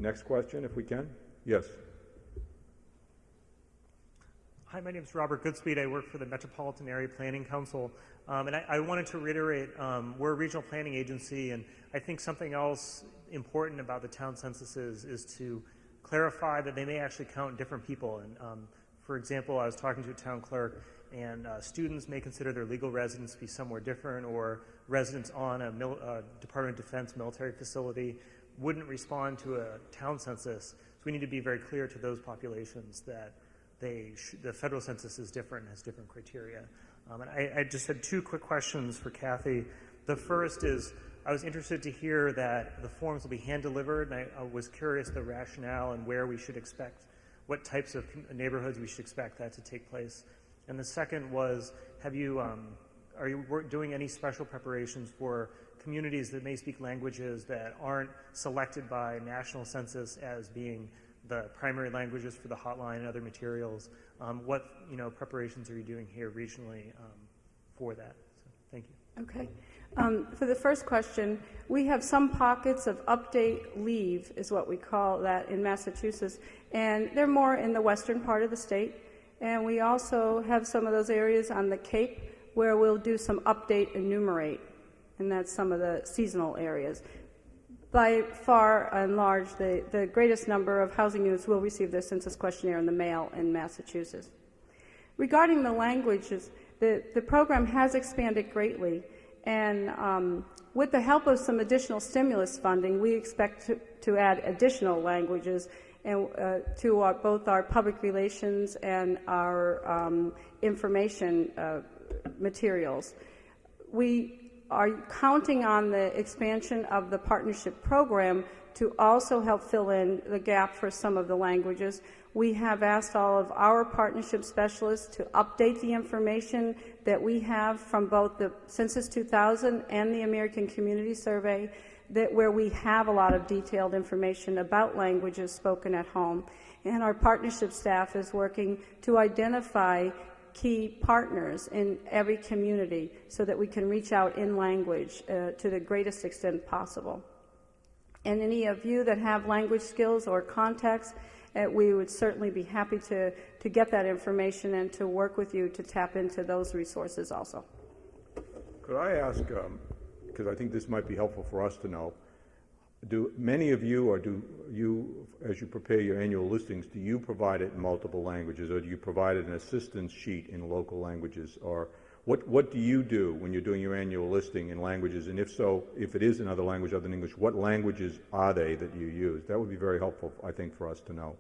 Next question, if we can. Yes. Hi, my name is Robert Goodspeed. I work for the Metropolitan Area Planning Council. And I wanted to reiterate, we're a regional planning agency, and I think something else important about the town censuses is to clarify that they may actually count different people. And for example, I was talking to a town clerk, and students may consider their legal residence to be somewhere different, or residents on a Department of Defense military facility wouldn't respond to a town census. So we need to be very clear to those populations that the federal census is different and has different criteria. And I just had two quick questions for Kathy. The first is, I was interested to hear that the forms will be hand-delivered, and I was curious the rationale and where we should expect, what types of neighborhoods we should expect that to take place. And the second was, are you doing any special preparations for communities that may speak languages that aren't selected by national census as being the primary languages for the hotline and other materials? What preparations are you doing here regionally for that? So, thank you. Okay. For the first question, we have some pockets of update leave, is what we call that in Massachusetts, and they're more in the western part of the state. And we also have some of those areas on the Cape where we'll do some update enumerate, and that's some of the seasonal areas. By far and large, the greatest number of housing units will receive their census questionnaire in the mail in Massachusetts. Regarding the languages, the program has expanded greatly, and with the help of some additional stimulus funding, we expect to add additional languages and to both our public relations and our information materials. We are counting on the expansion of the partnership program to also help fill in the gap for some of the languages. We have asked all of our partnership specialists to update the information that we have from both the Census 2000 and the American Community Survey, where we have a lot of detailed information about languages spoken at home. And our partnership staff is working to identify key partners in every community so that we can reach out in language to the greatest extent possible. And any of you that have language skills or contacts, we would certainly be happy to get that information and to work with you to tap into those resources also. Could I ask, because I think this might be helpful for us to know, do many of you, or do you, as you prepare your annual listings, do you provide it in multiple languages, or do you provide an assistance sheet in local languages? Or what do you do when you're doing your annual listing in languages? And if so, if it is another language other than English, what languages are they that you use? That would be very helpful, I think, for us to know.